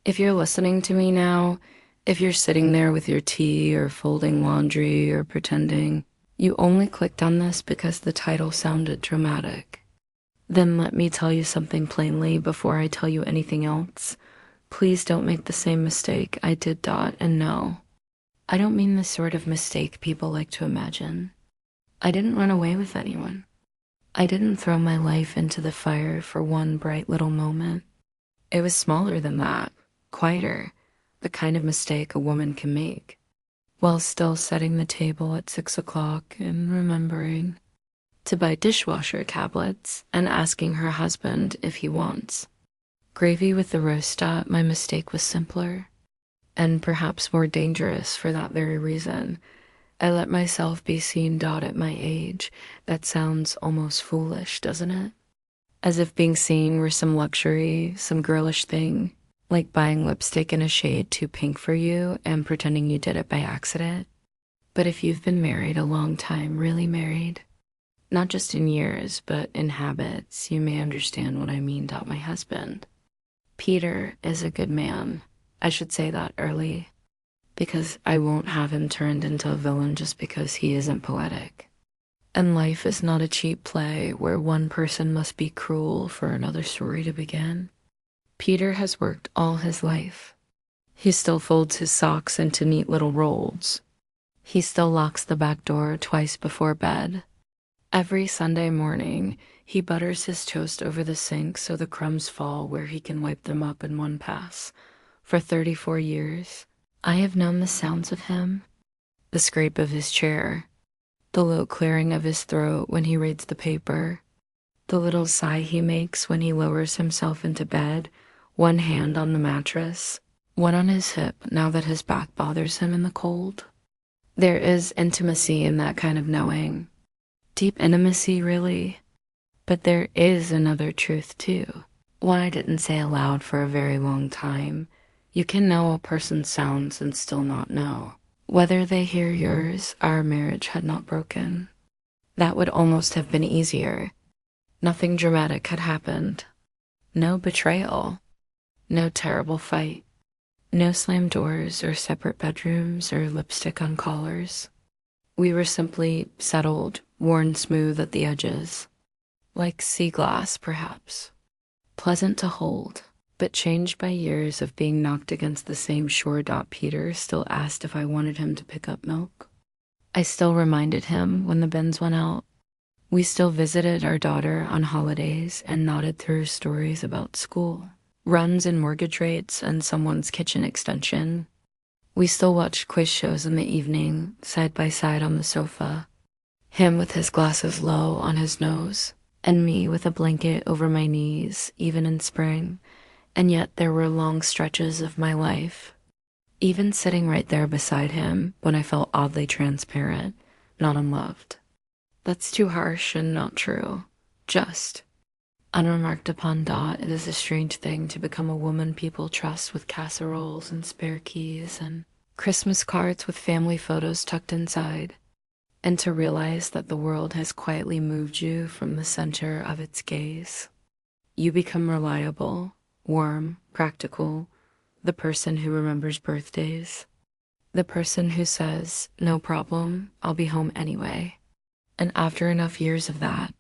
If you're listening to me now, if you're sitting there with your tea or folding laundry or pretending, you only clicked on this because the title sounded dramatic. Then let me tell you something plainly before I tell you anything else. Please don't make the same mistake I did, and no. I don't mean the sort of mistake people like to imagine. I didn't run away with anyone. I didn't throw my life into the fire for one bright little moment. It was smaller than that, quieter, the kind of mistake a woman can make, while still setting the table at 6 o'clock and remembering to buy dishwasher tablets and asking her husband if he wants gravy with the roast. My mistake was simpler and perhaps more dangerous for that very reason. I let myself be seen. At my age. That sounds almost foolish, doesn't it? As if being seen were some luxury, some girlish thing, like buying lipstick in a shade too pink for you and pretending you did it by accident. But if you've been married a long time, really married, not just in years, but in habits, you may understand what I mean. My husband, Peter, is a good man. I should say that early, because I won't have him turned into a villain just because he isn't poetic. And life is not a cheap play where one person must be cruel for another story to begin. Peter has worked all his life. He still folds his socks into neat little rolls. He still locks the back door twice before bed. Every Sunday morning, he butters his toast over the sink so the crumbs fall where he can wipe them up in one pass. For 34 years, I have known the sounds of him, the scrape of his chair, the low clearing of his throat when he reads the paper, the little sigh he makes when he lowers himself into bed, one hand on the mattress, one on his hip now that his back bothers him in the cold. There is intimacy in that kind of knowing. Deep intimacy, really. But there is another truth, too. One I didn't say aloud for a very long time. You can know a person's sounds and still not know. Whether they hear yours, our marriage had not broken. That would almost have been easier. Nothing dramatic had happened. No betrayal. No terrible fight. No slammed doors or separate bedrooms or lipstick on collars. We were simply settled, worn smooth at the edges. Like sea glass, perhaps. Pleasant to hold, but changed by years of being knocked against the same shore. Peter still asked if I wanted him to pick up milk. I still reminded him when the bins went out. We still visited our daughter on holidays and nodded through stories about school, runs and mortgage rates and someone's kitchen extension. We still watched quiz shows in the evening, side by side on the sofa, him with his glasses low on his nose, and me with a blanket over my knees, even in spring. And yet there were long stretches of my life, even sitting right there beside him, when I felt oddly transparent, not unloved. That's too harsh and not true. Just. Unremarked upon. It is a strange thing to become a woman people trust with casseroles and spare keys and Christmas cards with family photos tucked inside, and to realize that the world has quietly moved you from the center of its gaze. You become reliable, warm, practical, the person who remembers birthdays, the person who says, "No problem, I'll be home anyway." And after enough years of that,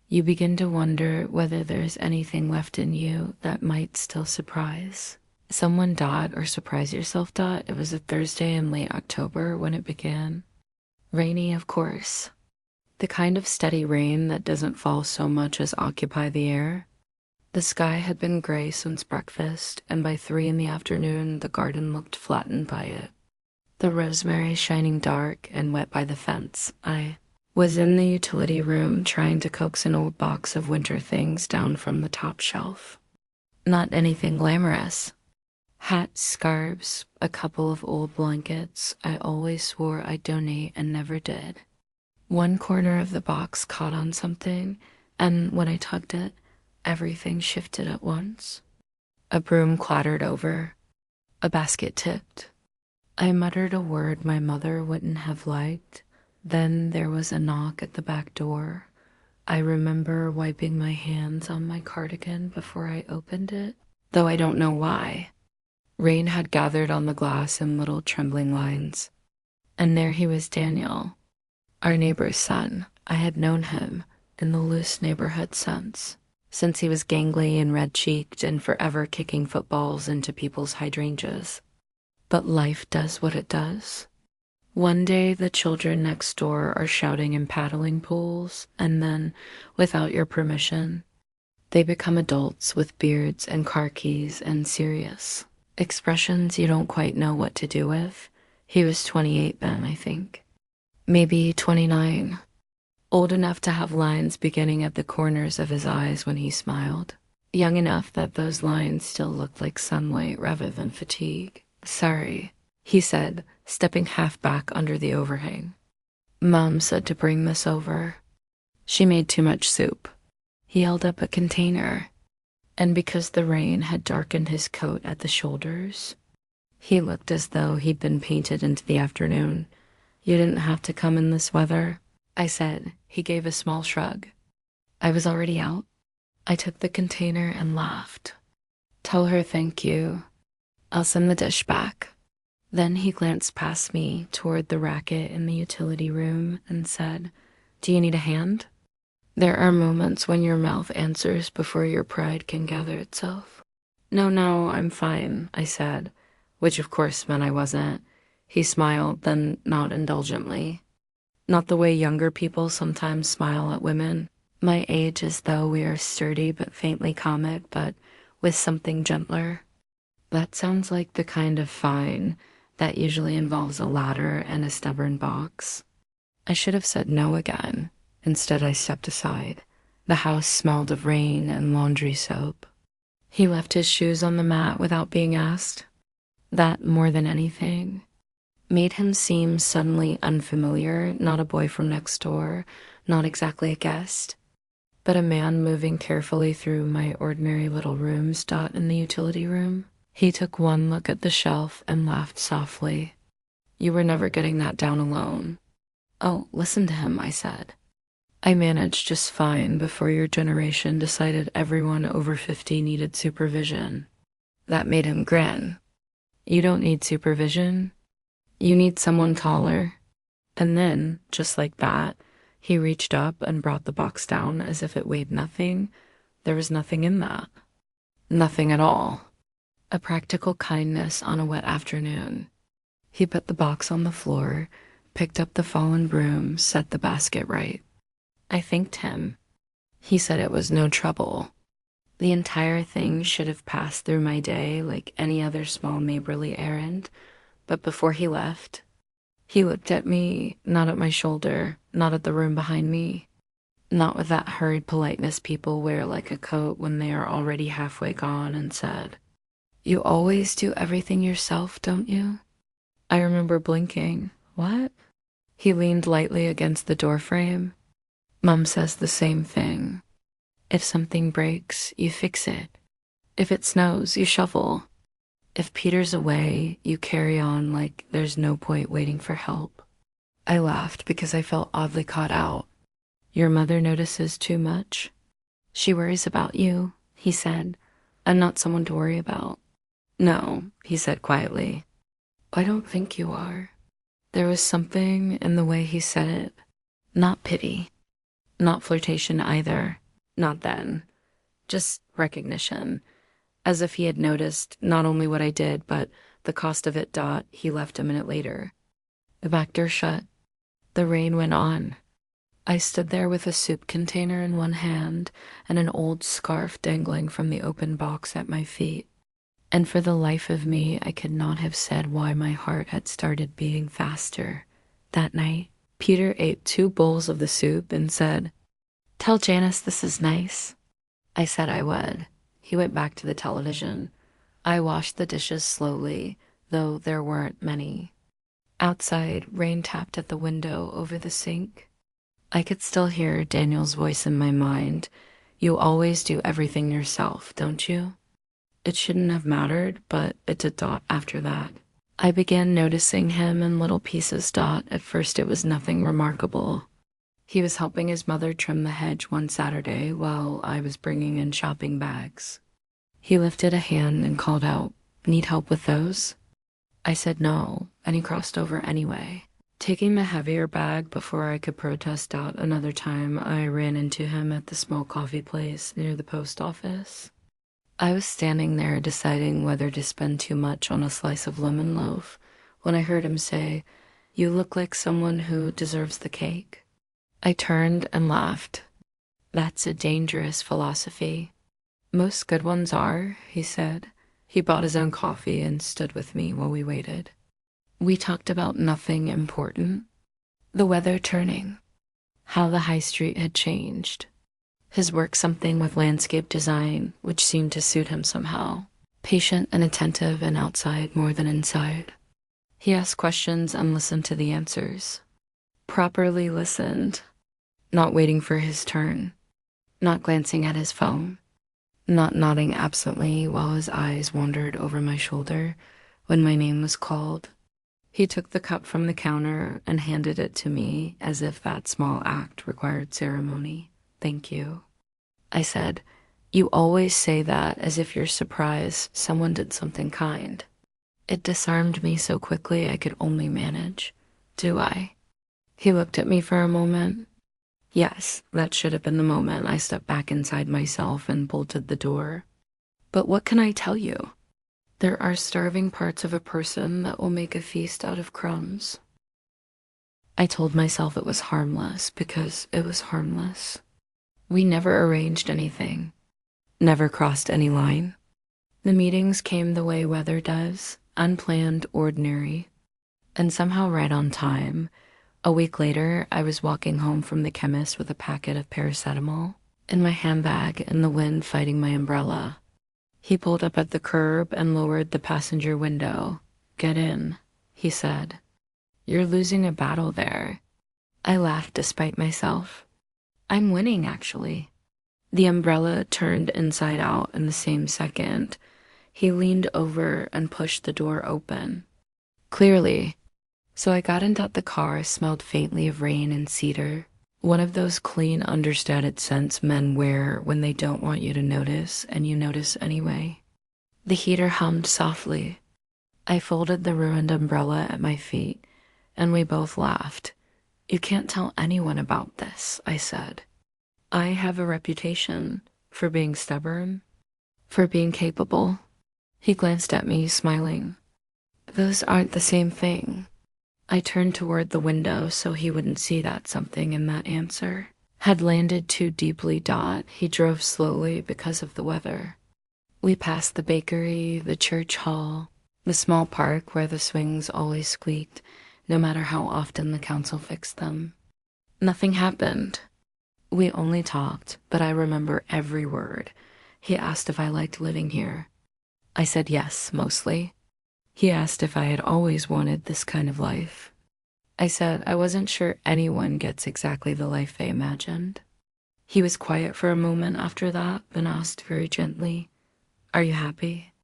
you begin to wonder whether there's anything left in you that might still surprise someone. Or surprise yourself. It was a Thursday in late October when it began. Rainy, of course. The kind of steady rain that doesn't fall so much as occupy the air. The sky had been gray since breakfast, and by 3 in the afternoon, the garden looked flattened by it. The rosemary shining dark and wet by the fence. I was in the utility room trying to coax an old box of winter things down from the top shelf. Not anything glamorous. Hats, scarves, a couple of old blankets I always swore I'd donate and never did. One corner of the box caught on something, and when I tugged it, everything shifted at once. A broom clattered over. A basket tipped. I muttered a word my mother wouldn't have liked. Then there was a knock at the back door. I remember wiping my hands on my cardigan before I opened it, though I don't know why. Rain had gathered on the glass in little trembling lines. And there he was, Daniel, our neighbor's son. I had known him in the loose neighborhood sense, since he was gangly and red-cheeked and forever kicking footballs into people's hydrangeas. But life does what it does. One day the children next door are shouting and paddling pools, and then, without your permission, they become adults with beards and car keys and serious expressions you don't quite know what to do with. He was 28 then, I think. Maybe 29. Old enough to have lines beginning at the corners of his eyes when he smiled. Young enough that those lines still looked like sunlight rather than fatigue. Sorry, he said, stepping half back under the overhang. Mom said to bring this over. She made too much soup. He held up a container, and because the rain had darkened his coat at the shoulders, he looked as though he'd been painted into the afternoon. You didn't have to come in this weather, I said. He gave a small shrug. I was already out. I took the container and laughed. Tell her thank you. I'll send the dish back. Then he glanced past me toward the racket in the utility room and said, Do you need a hand? There are moments when your mouth answers before your pride can gather itself. No, I'm fine, I said, which of course meant I wasn't. He smiled, then not indulgently. Not the way younger people sometimes smile at women. My age as though we are sturdy but faintly comic, but with something gentler. That sounds like the kind of fine that usually involves a ladder and a stubborn box. I should have said no again. Instead, I stepped aside. The house smelled of rain and laundry soap. He left his shoes on the mat without being asked. That, more than anything, made him seem suddenly unfamiliar, not a boy from next door, not exactly a guest, but a man moving carefully through my ordinary little rooms in the utility room. He took one look at the shelf and laughed softly. You were never getting that down alone. Oh, listen to him, I said. I managed just fine before your generation decided everyone over 50 needed supervision. That made him grin. You don't need supervision. You need someone taller. And then, just like that, he reached up and brought the box down as if it weighed nothing. There was nothing in that. Nothing at all. A practical kindness on a wet afternoon. He put the box on the floor, picked up the fallen broom, set the basket right. I thanked him. He said it was no trouble. The entire thing should have passed through my day like any other small neighborly errand, but before he left, he looked at me, not at my shoulder, not at the room behind me, not with that hurried politeness people wear like a coat when they are already halfway gone, and said, You always do everything yourself, don't you? I remember blinking. What? He leaned lightly against the doorframe. Mom says the same thing. If something breaks, you fix it. If it snows, you shovel. If Peter's away, you carry on like there's no point waiting for help. I laughed because I felt oddly caught out. Your mother notices too much? She worries about you, he said. I'm not someone to worry about. No, he said quietly. I don't think you are. There was something in the way he said it. Not pity. Not flirtation either. Not then. Just recognition. As if he had noticed not only what I did, but the cost of it. He left a minute later. The back door shut. The rain went on. I stood there with a soup container in one hand and an old scarf dangling from the open box at my feet. And for the life of me, I could not have said why my heart had started beating faster. That night, Peter ate 2 bowls of the soup and said, Tell Janice this is nice. I said I would. He went back to the television. I washed the dishes slowly, though there weren't many. Outside, rain tapped at the window over the sink. I could still hear Daniel's voice in my mind. You always do everything yourself, don't you? It shouldn't have mattered, but it did. After that, I began noticing him in little pieces. At first it was nothing remarkable. He was helping his mother trim the hedge one Saturday while I was bringing in shopping bags. He lifted a hand and called out, Need help with those? I said no, and he crossed over anyway. Taking the heavier bag before I could protest out another time, I ran into him at the small coffee place near the post office. I was standing there deciding whether to spend too much on a slice of lemon loaf when I heard him say, "You look like someone who deserves the cake." I turned and laughed. That's a dangerous philosophy. Most good ones are, he said. He bought his own coffee and stood with me while we waited. We talked about nothing important. The weather turning, how the high street had changed. His work something with landscape design, which seemed to suit him somehow. Patient and attentive and outside more than inside. He asked questions and listened to the answers. Properly listened. Not waiting for his turn. Not glancing at his phone. Not nodding absently while his eyes wandered over my shoulder when my name was called. He took the cup from the counter and handed it to me as if that small act required ceremony. "Thank you." I said, "You always say that as if you're surprised someone did something kind." It disarmed me so quickly I could only manage. "Do I?" He looked at me for a moment. Yes, that should have been the moment I stepped back inside myself and bolted the door. "But what can I tell you? There are starving parts of a person that will make a feast out of crumbs." I told myself it was harmless because it was harmless. We never arranged anything, never crossed any line. The meetings came the way weather does, unplanned, ordinary, and somehow right on time. A week later, I was walking home from the chemist with a packet of paracetamol in my handbag and the wind fighting my umbrella. He pulled up at the curb and lowered the passenger window. "Get in," he said. "You're losing a battle there." I laughed despite myself. "I'm winning, actually." The umbrella turned inside out in the same second. He leaned over and pushed the door open. Clearly. So I got into the car, smelled faintly of rain and cedar, one of those clean, understated scents men wear when they don't want you to notice, and you notice anyway. The heater hummed softly. I folded the ruined umbrella at my feet, and we both laughed. "You can't tell anyone about this," I said. "I have a reputation for being stubborn, for being capable." He glanced at me, smiling. "Those aren't the same thing." I turned toward the window so he wouldn't see that something in that answer had landed too deeply. He drove slowly because of the weather. We passed the bakery, the church hall, the small park where the swings always squeaked, no matter how often the council fixed them. Nothing happened. We only talked, but I remember every word. He asked if I liked living here. I said yes, mostly. He asked if I had always wanted this kind of life. I said I wasn't sure anyone gets exactly the life they imagined. He was quiet for a moment after that, then asked very gently, "Are you happy?"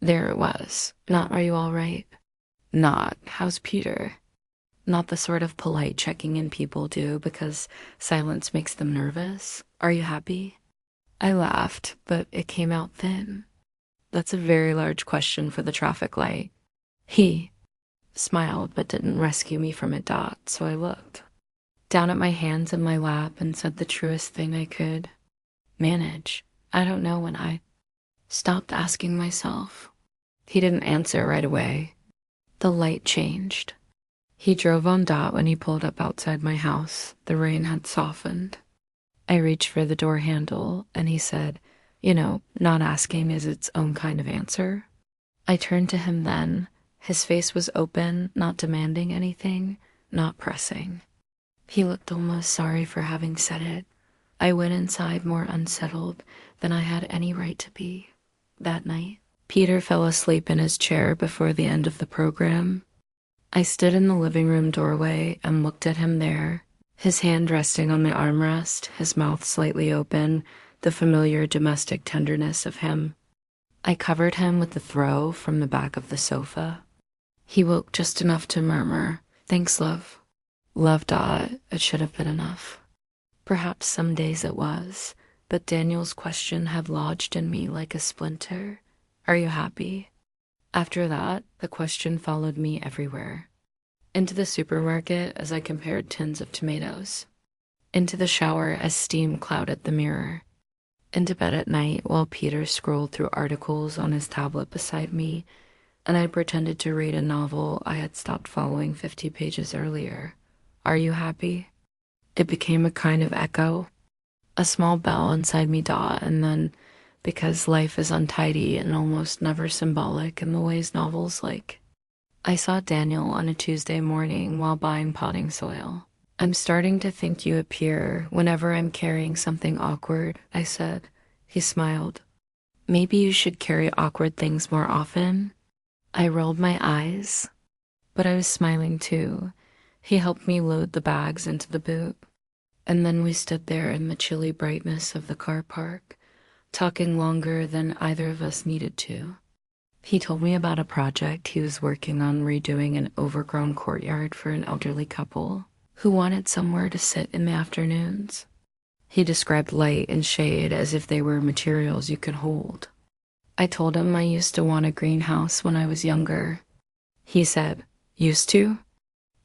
There it was. Not "Are you all right?" Not "How's Peter?" Not the sort of polite checking in people do because silence makes them nervous. "Are you happy?" I laughed, but it came out thin. That's a very large question for the traffic light. He smiled but didn't rescue me from it. So I looked down at my hands in my lap and said the truest thing I could. Manage. I don't know when I stopped asking myself. He didn't answer right away. The light changed. He drove on. When he pulled up outside my house, the rain had softened. I reached for the door handle and he said, "Not asking is its own kind of answer." I turned to him then. His face was open, not demanding anything, not pressing. He looked almost sorry for having said it. I went inside more unsettled than I had any right to be. That night, Peter fell asleep in his chair before the end of the program. I stood in the living room doorway and looked at him there, his hand resting on my armrest, his mouth slightly open, the familiar domestic tenderness of him. I covered him with the throw from the back of the sofa. He woke just enough to murmur, "Thanks, love." Love. It should have been enough. Perhaps some days it was, but Daniel's question had lodged in me like a splinter. "Are you happy?" After that, the question followed me everywhere. Into the supermarket as I compared tins of tomatoes. Into the shower as steam clouded the mirror. Into bed at night while Peter scrolled through articles on his tablet beside me, and I pretended to read a novel I had stopped following 50 pages earlier. Are you happy? It became a kind of echo, a small bell inside me and then, because life is untidy and almost never symbolic in the ways novels like. I saw Daniel on a Tuesday morning while buying potting soil. I'm starting to think you appear whenever I'm carrying something awkward, I said. He smiled. Maybe you should carry awkward things more often. I rolled my eyes, but I was smiling too. He helped me load the bags into the boot. And then we stood there in the chilly brightness of the car park, talking longer than either of us needed to. He told me about a project he was working on redoing an overgrown courtyard for an elderly couple who wanted somewhere to sit in the afternoons. He described light and shade as if they were materials you could hold. I told him I used to want a greenhouse when I was younger. He said, "Used to?"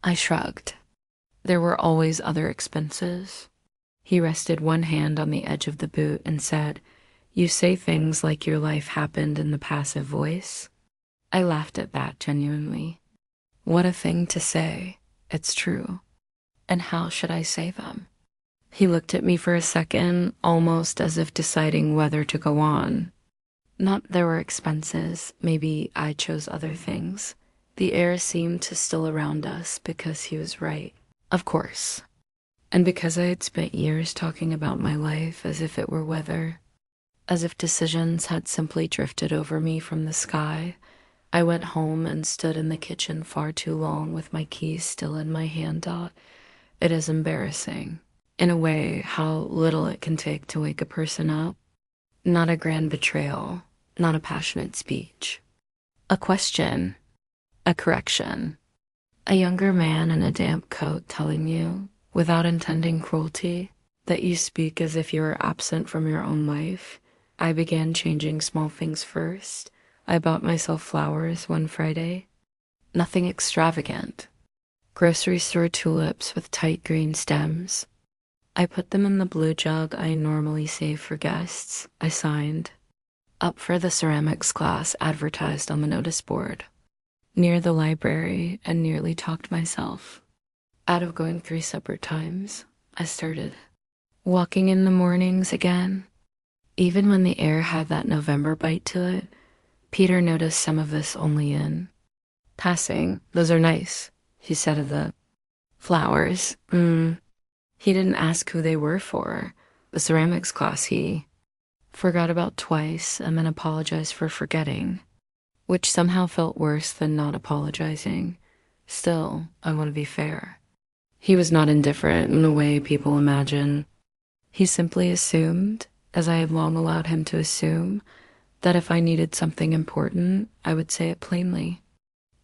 I shrugged. There were always other expenses. He rested one hand on the edge of the boot and said, "You say things like your life happened in the passive voice." I laughed at that genuinely. What a thing to say. It's true. And how should I say them? He looked at me for a second, almost as if deciding whether to go on. Not there were expenses. Maybe I chose other things. The air seemed to still around us because he was right. Of course. And because I had spent years talking about my life as if it were weather, as if decisions had simply drifted over me from the sky, I went home and stood in the kitchen far too long with my keys still in my hand. It is embarrassing. In a way, how little it can take to wake a person up. Not a grand betrayal, not a passionate speech. A question, a correction. A younger man in a damp coat telling you, without intending cruelty, that you speak as if you were absent from your own life. I began changing small things first. I bought myself flowers one Friday. Nothing extravagant. Grocery store tulips with tight green stems. I put them in the blue jug I normally save for guests. I signed. Up for the ceramics class advertised on the notice board. Near the library, and nearly talked myself out of going 3 separate times. I started walking in the mornings again. Even when the air had that November bite to it, Peter noticed some of this only in passing. Those are nice, he said of the flowers. He didn't ask who they were for. The ceramics class he forgot about twice and then apologized for forgetting, which somehow felt worse than not apologizing. Still, I want to be fair. He was not indifferent in the way people imagine. He simply assumed, as I had long allowed him to assume, that if I needed something important, I would say it plainly.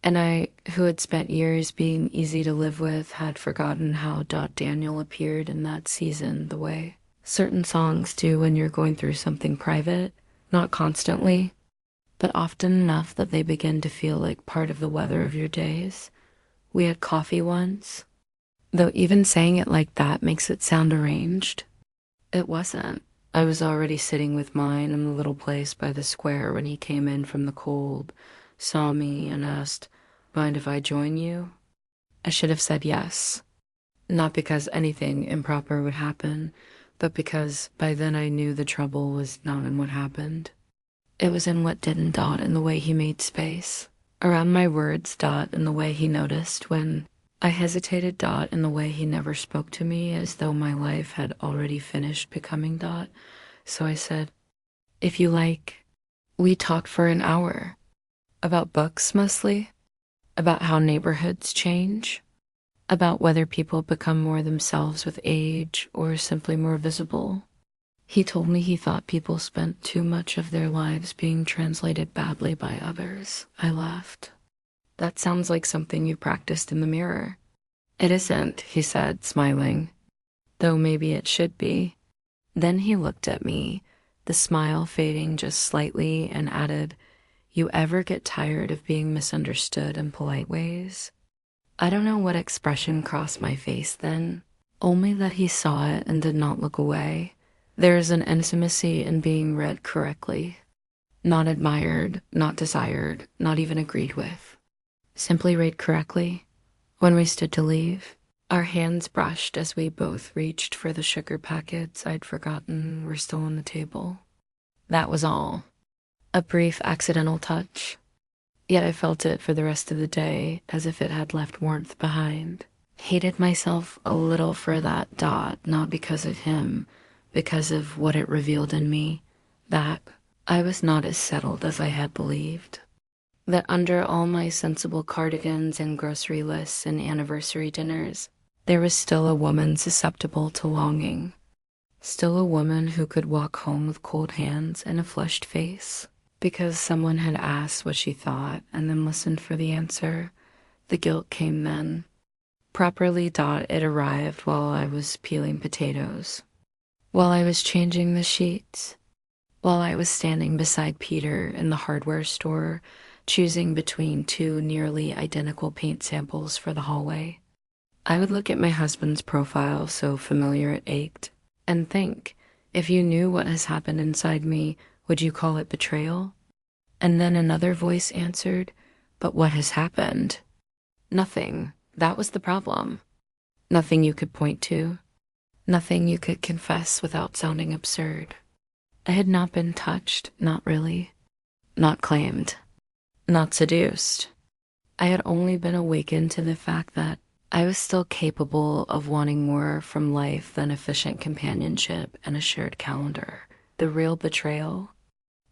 And I, who had spent years being easy to live with, had forgotten how Daniel appeared in that season the way certain songs do when you're going through something private, not constantly, but often enough that they begin to feel like part of the weather of your days. We had coffee once, though even saying it like that makes it sound arranged. It wasn't. I was already sitting with mine in the little place by the square when he came in from the cold, saw me, and asked, "Mind if I join you?" I should have said yes. Not because anything improper would happen, but because by then I knew the trouble was not in what happened. It was in what didn't. In the way he made space around my words. In the way he noticed when I hesitated. In the way he never spoke to me as though my life had already finished becoming. So I said, "If you like." We talked for an hour. About books mostly. About how neighborhoods change. About whether people become more themselves with age or simply more visible. He told me he thought people spent too much of their lives being translated badly by others. I laughed. That sounds like something you practiced in the mirror. It isn't, he said, smiling. Though maybe it should be. Then he looked at me, the smile fading just slightly, and added, You ever get tired of being misunderstood in polite ways? I don't know what expression crossed my face then, only that he saw it and did not look away. There is an intimacy in being read correctly. Not admired, not desired, not even agreed with. Simply read correctly. When we stood to leave, our hands brushed as we both reached for the sugar packets I'd forgotten were still on the table. That was all. A brief accidental touch. Yet I felt it for the rest of the day as if it had left warmth behind. Hated myself a little for that dot, not because of him, because of what it revealed in me, that I was not as settled as I had believed. That under all my sensible cardigans and grocery lists and anniversary dinners, there was still a woman susceptible to longing. Still a woman who could walk home with cold hands and a flushed face. Because someone had asked what she thought and then listened for the answer, the guilt came then. Properly dot it arrived while I was peeling potatoes, while I was changing the sheets, while I was standing beside Peter in the hardware store, choosing between two nearly identical paint samples for the hallway. I would look at my husband's profile, so familiar it ached, and think, if you knew what has happened inside me, would you call it betrayal? And then another voice answered, but what has happened? Nothing. That was the problem. Nothing you could point to. Nothing you could confess without sounding absurd. I had not been touched, not really. Not claimed. Not seduced. I had only been awakened to the fact that I was still capable of wanting more from life than efficient companionship and a shared calendar. The real betrayal,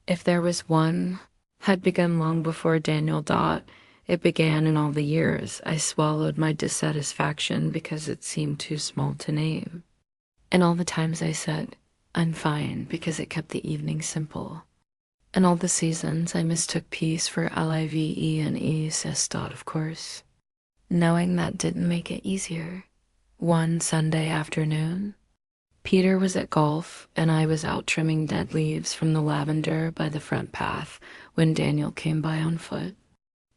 if there was one, had begun long before Daniel Dot. It began in all the years I swallowed my dissatisfaction because it seemed too small to name. And all the times I said, I'm fine, because it kept the evening simple. And all the seasons I mistook peace for live Dot, of course. Knowing that didn't make it easier. One Sunday afternoon, Peter was at golf, and I was out trimming dead leaves from the lavender by the front path when Daniel came by on foot.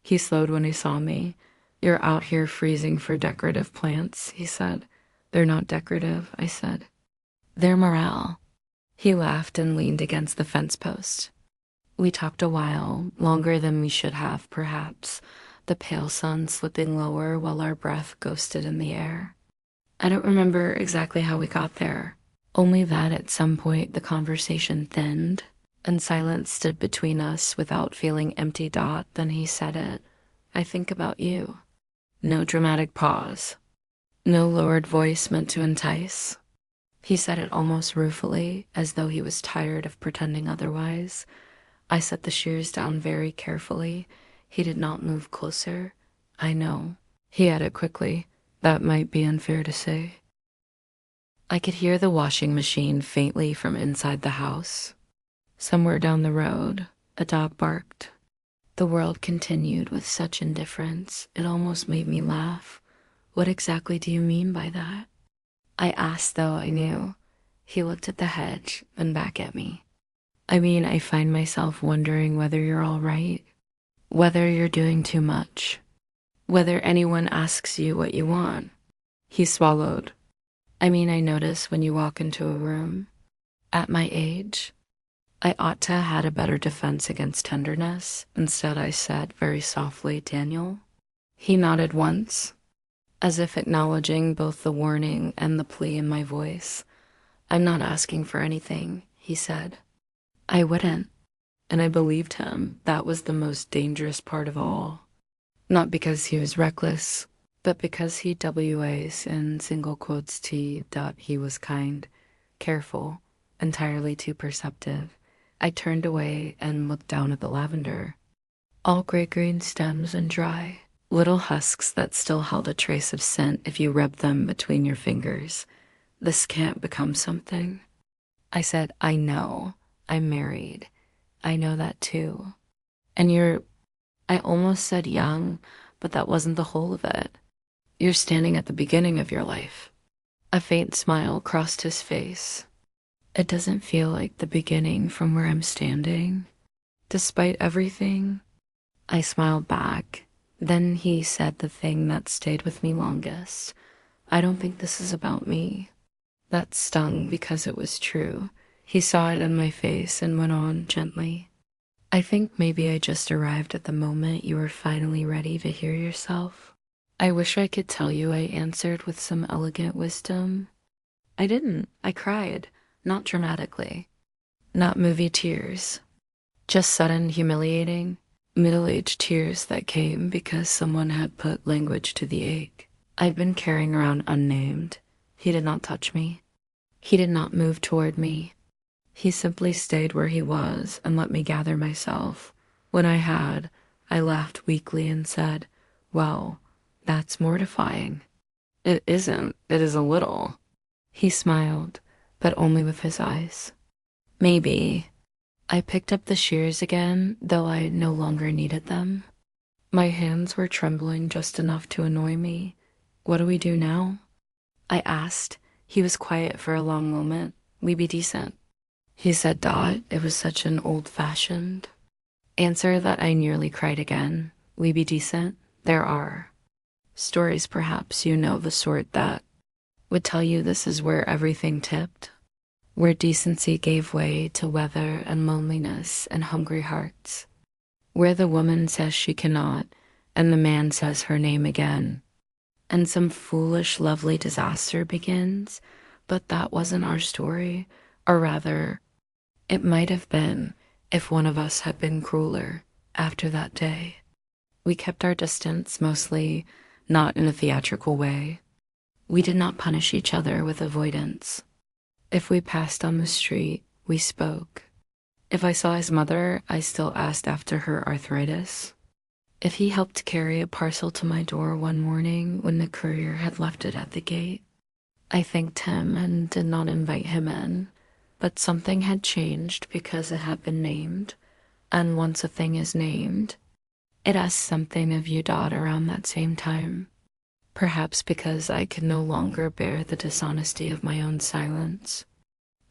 He slowed when he saw me. You're out here freezing for decorative plants, he said. They're not decorative, I said. They're morale. He laughed and leaned against the fence post. We talked a while, longer than we should have, perhaps, the pale sun slipping lower while our breath ghosted in the air. I don't remember exactly how we got there, only that at some point the conversation thinned, and silence stood between us without feeling empty. Then he said it. I think about you. No dramatic pause. No lowered voice meant to entice. He said it almost ruefully, as though he was tired of pretending otherwise. I set the shears down very carefully. He did not move closer. I know. He added quickly. That might be unfair to say. I could hear the washing machine faintly from inside the house. Somewhere down the road, a dog barked. The world continued with such indifference, it almost made me laugh. What exactly do you mean by that? I asked, though I knew. He looked at the hedge, then back at me. I mean, I find myself wondering whether you're all right, whether you're doing too much, whether anyone asks you what you want. He swallowed. I mean, I notice when you walk into a room. At my age, I ought to have had a better defense against tenderness. Instead, I said very softly, Daniel. He nodded once, as if acknowledging both the warning and the plea in my voice. I'm not asking for anything, he said. I wouldn't, and I believed him. That was the most dangerous part of all. Not because he was reckless, but because he WAs in single quotes T. He was kind, careful, entirely too perceptive. I turned away and looked down at the lavender. All gray-green stems and dry, little husks that still held a trace of scent if you rubbed them between your fingers. This can't become something. I said, I know. I'm married. I know that too. And I almost said young, but that wasn't the whole of it. You're standing at the beginning of your life. A faint smile crossed his face. It doesn't feel like the beginning from where I'm standing. Despite everything, I smiled back. Then he said the thing that stayed with me longest. I don't think this is about me. That stung because it was true. He saw it in my face and went on gently. I think maybe I just arrived at the moment you were finally ready to hear yourself. I wish I could tell you, I answered with some elegant wisdom. I didn't. I cried. Not dramatically. Not movie tears. Just sudden, humiliating, middle-aged tears that came because someone had put language to the ache I'd been carrying around unnamed. He did not touch me. He did not move toward me. He simply stayed where he was and let me gather myself. When I had, I laughed weakly and said, well, that's mortifying. It isn't. It is a little. He smiled, but only with his eyes. Maybe. I picked up the shears again, though I no longer needed them. My hands were trembling just enough to annoy me. What do we do now? I asked. He was quiet for a long moment. We be decent. He said, Dot, it was such an old-fashioned answer that I nearly cried again. We be decent? There are stories, perhaps you know, the sort that would tell you this is where everything tipped, where decency gave way to weather and loneliness and hungry hearts, where the woman says she cannot and the man says her name again, and some foolish, lovely disaster begins. But that wasn't our story, or rather, it might have been if one of us had been crueler after that day. We kept our distance, mostly not in a theatrical way. We did not punish each other with avoidance. If we passed on the street, we spoke. If I saw his mother, I still asked after her arthritis. If he helped carry a parcel to my door one morning when the courier had left it at the gate, I thanked him and did not invite him in. But something had changed because it had been named, and once a thing is named, it asked something of you, Dot, around that same time. Perhaps because I could no longer bear the dishonesty of my own silence,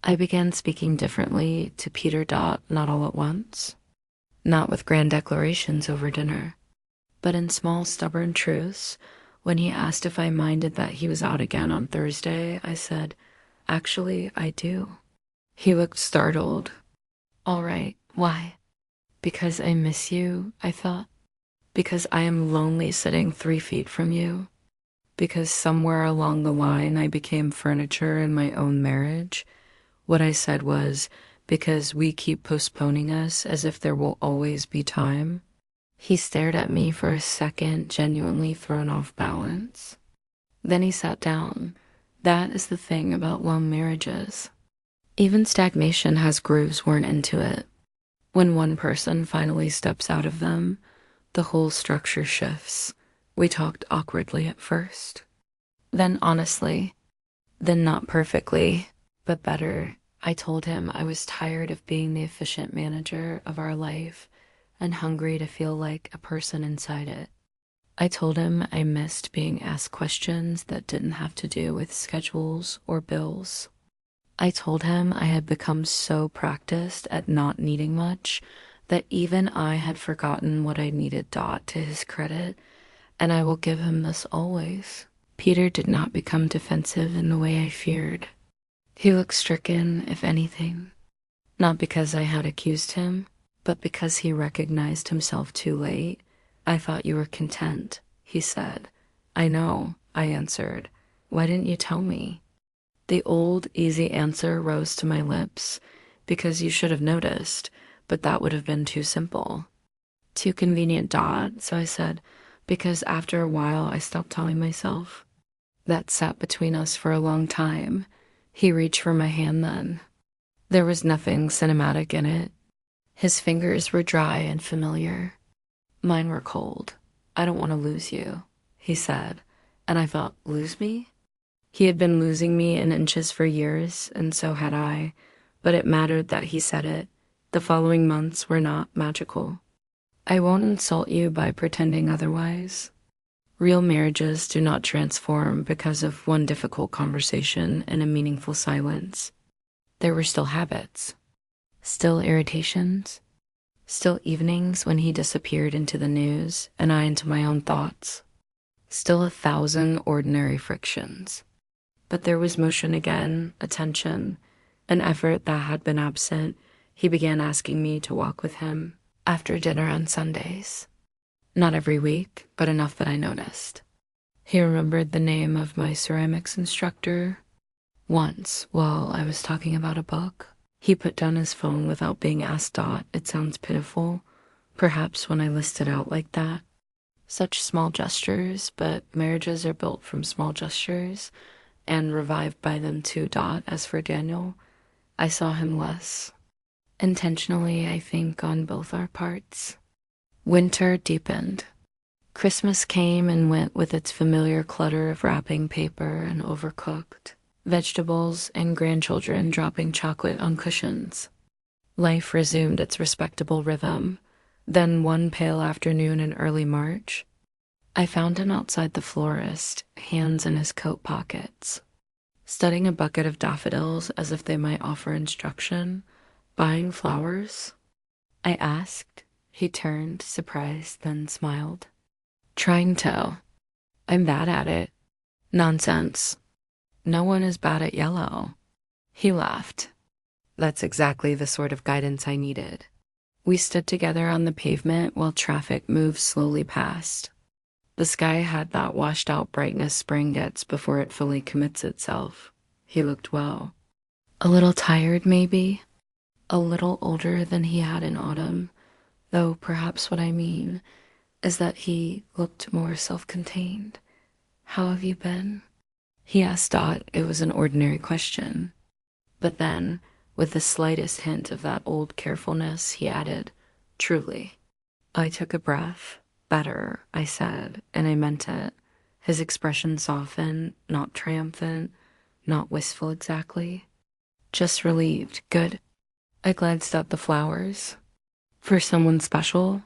I began speaking differently to Peter, Dot, not all at once, not with grand declarations over dinner, but in small, stubborn truths. When he asked if I minded that he was out again on Thursday, I said, actually, I do. He looked startled. All right, why? Because I miss you, I thought. Because I am lonely sitting 3 feet from you. Because somewhere along the line I became furniture in my own marriage. What I said was, because we keep postponing us as if there will always be time. He stared at me for a second, genuinely thrown off balance. Then he sat down. That is the thing about long marriages. Even stagnation has grooves worn into it. When one person finally steps out of them, the whole structure shifts. We talked awkwardly at first. Then honestly. Then not perfectly, but better. I told him I was tired of being the efficient manager of our life and hungry to feel like a person inside it. I told him I missed being asked questions that didn't have to do with schedules or bills. I told him I had become so practiced at not needing much that even I had forgotten what I needed, Dot, to his credit, and I will give him this always. Peter did not become defensive in the way I feared. He looked stricken, if anything, not because I had accused him, but because he recognized himself too late. I thought you were content, he said. I know, I answered. Why didn't you tell me? The old, easy answer rose to my lips, because you should have noticed, but that would have been too simple. Too convenient, Dot, so I said, because after a while I stopped telling myself. That sat between us for a long time. He reached for my hand then. There was nothing cinematic in it. His fingers were dry and familiar. Mine were cold. I don't want to lose you, he said, and I thought, lose me? He had been losing me in inches for years, and so had I, but it mattered that he said it. The following months were not magical. I won't insult you by pretending otherwise. Real marriages do not transform because of one difficult conversation and a meaningful silence. There were still habits, still irritations, Still evenings when he disappeared into the news and I into my own thoughts. Still 1,000 ordinary frictions. But there was motion again, attention, an effort that had been absent. He began asking me to walk with him after dinner on Sundays. Not every week, but enough that I noticed. He remembered the name of my ceramics instructor. Once, while I was talking about a book, he put down his phone without being asked. It sounds pitiful, perhaps when I list it out like that. Such small gestures, but marriages are built from small gestures, and revived by them too. As for Daniel, I saw him less. Intentionally, I think, on both our parts. Winter deepened. Christmas came and went with its familiar clutter of wrapping paper and overcooked vegetables and grandchildren dropping chocolate on cushions. Life resumed its respectable rhythm. Then one pale afternoon in early March, I found him outside the florist, hands in his coat pockets, studying a bucket of daffodils as if they might offer instruction. Buying flowers? I asked. He turned, surprised, then smiled. Trying to. I'm bad at it. Nonsense. No one is bad at yellow. He laughed. That's exactly the sort of guidance I needed. We stood together on the pavement while traffic moved slowly past. The sky had that washed-out brightness spring gets before it fully commits itself. He looked well. A little tired, maybe. A little older than he had in autumn, though perhaps what I mean is that he looked more self-contained. How have you been? He asked. It was an ordinary question. But then, with the slightest hint of that old carefulness, he added, truly. I took a breath. Better, I said, and I meant it. His expression softened, not triumphant, not wistful exactly. Just relieved. Good. I glanced at the flowers. For someone special?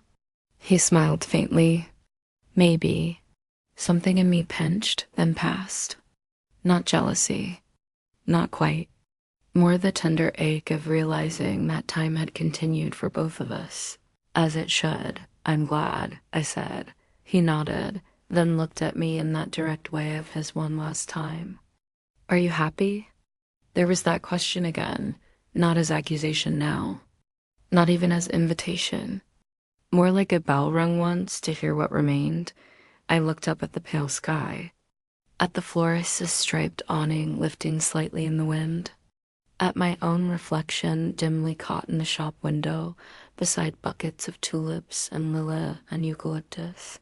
He smiled faintly. Maybe. Something in me pinched, then passed. Not jealousy. Not quite. More the tender ache of realizing that time had continued for both of us. As it should. I'm glad, I said. He nodded, then looked at me in that direct way of his one last time. Are you happy? There was that question again, not as accusation now. Not even as invitation. More like a bell rung once to hear what remained. I looked up at the pale sky. At the florist's striped awning lifting slightly in the wind. At my own reflection dimly caught in the shop window beside buckets of tulips and lilac and eucalyptus.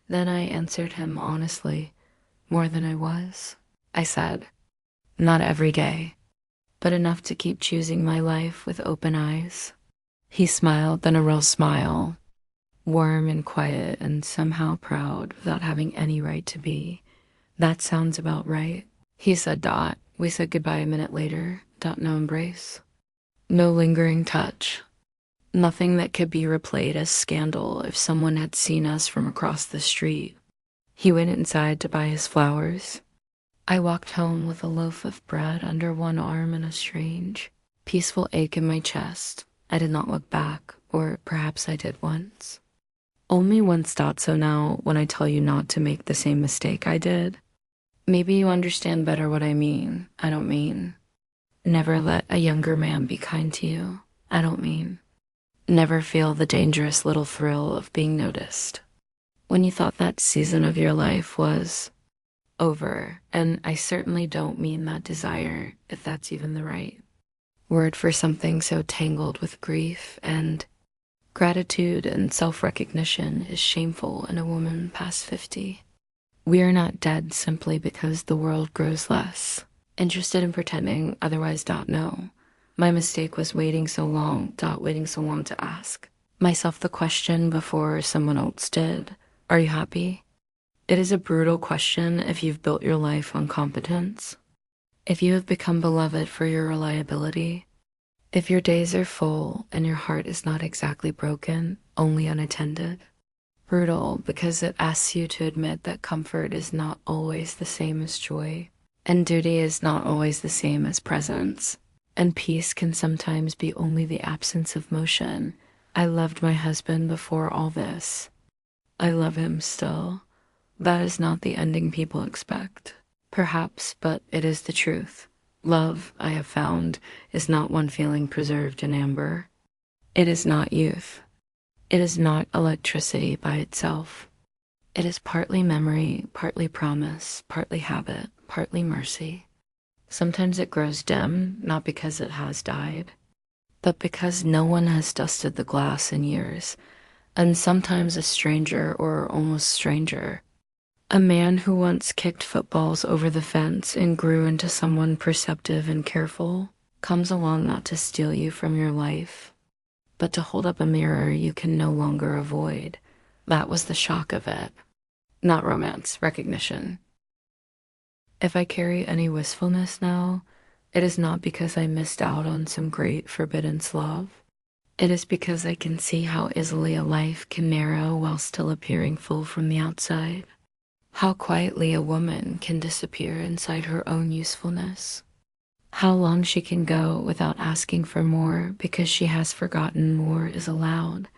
Then I answered him honestly, more than I was. I said, not every day, but enough to keep choosing my life with open eyes. He smiled, then a real smile, warm and quiet and somehow proud without having any right to be. That sounds about right. He said. We said goodbye a minute later. No embrace. No lingering touch. Nothing that could be replayed as scandal if someone had seen us from across the street. He went inside to buy his flowers. I walked home with a loaf of bread under one arm and a strange, peaceful ache in my chest. I did not look back, or perhaps I did once. Only once. So now, when I tell you not to make the same mistake I did, maybe you understand better what I mean. I don't mean never let a younger man be kind to you. I don't mean never feel the dangerous little thrill of being noticed when you thought that season of your life was over. And I certainly don't mean that desire, if that's even the right word for something so tangled with grief and gratitude and self-recognition is shameful in a woman past 50. We are not dead simply because the world grows less interested in pretending otherwise. No. My mistake was waiting so long to ask myself the question before someone else did. Are you happy? It is a brutal question if you've built your life on competence. If you have become beloved for your reliability. If your days are full and your heart is not exactly broken, only unattended. Brutal because it asks you to admit that comfort is not always the same as joy, and duty is not always the same as presence, and peace can sometimes be only the absence of motion, I loved my husband before all this. I love him still. That is not the ending people expect. Perhaps, but it is the truth. Love, I have found, is not one feeling preserved in amber. It is not youth. It is not electricity by itself. It is partly memory, partly promise, partly habit, partly mercy. Sometimes it grows dim, not because it has died, but because no one has dusted the glass in years, and sometimes a stranger or almost stranger, a man who once kicked footballs over the fence and grew into someone perceptive and careful, comes along not to steal you from your life, but to hold up a mirror you can no longer avoid. That was the shock of it. Not romance, recognition. If I carry any wistfulness now, it is not because I missed out on some great forbidden love. It is because I can see how easily a life can narrow while still appearing full from the outside. How quietly a woman can disappear inside her own usefulness. How long she can go without asking for more because she has forgotten more is allowed.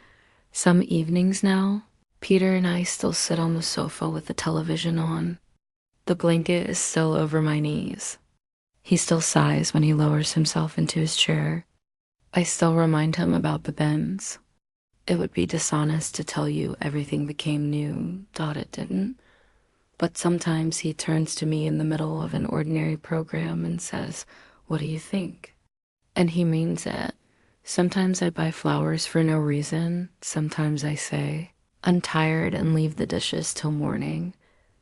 Some evenings now, Peter and I still sit on the sofa with the television on. The blanket is still over my knees. He still sighs when he lowers himself into his chair. I still remind him about the bends. It would be dishonest to tell you everything became new. It didn't. But sometimes he turns to me in the middle of an ordinary program and says, "What do you think?" And he means it. Sometimes I buy flowers for no reason. Sometimes I say, "I'm tired," and leave the dishes till morning.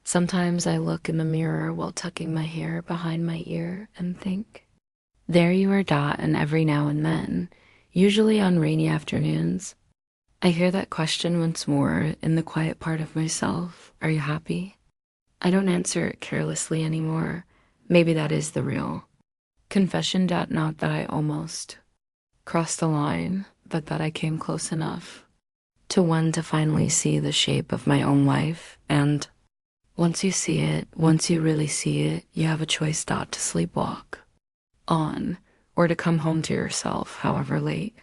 Sometimes I look in the mirror while tucking my hair behind my ear and think, there you are, and every now and then, usually on rainy afternoons, I hear that question once more in the quiet part of myself, are you happy? I don't answer it carelessly anymore. Maybe that is the real confession. Not that I almost crossed the line, but that I came close enough to one to finally see the shape of my own life. And once you see it, once you really see it, you have a choice to sleepwalk on or to come home to yourself, however late.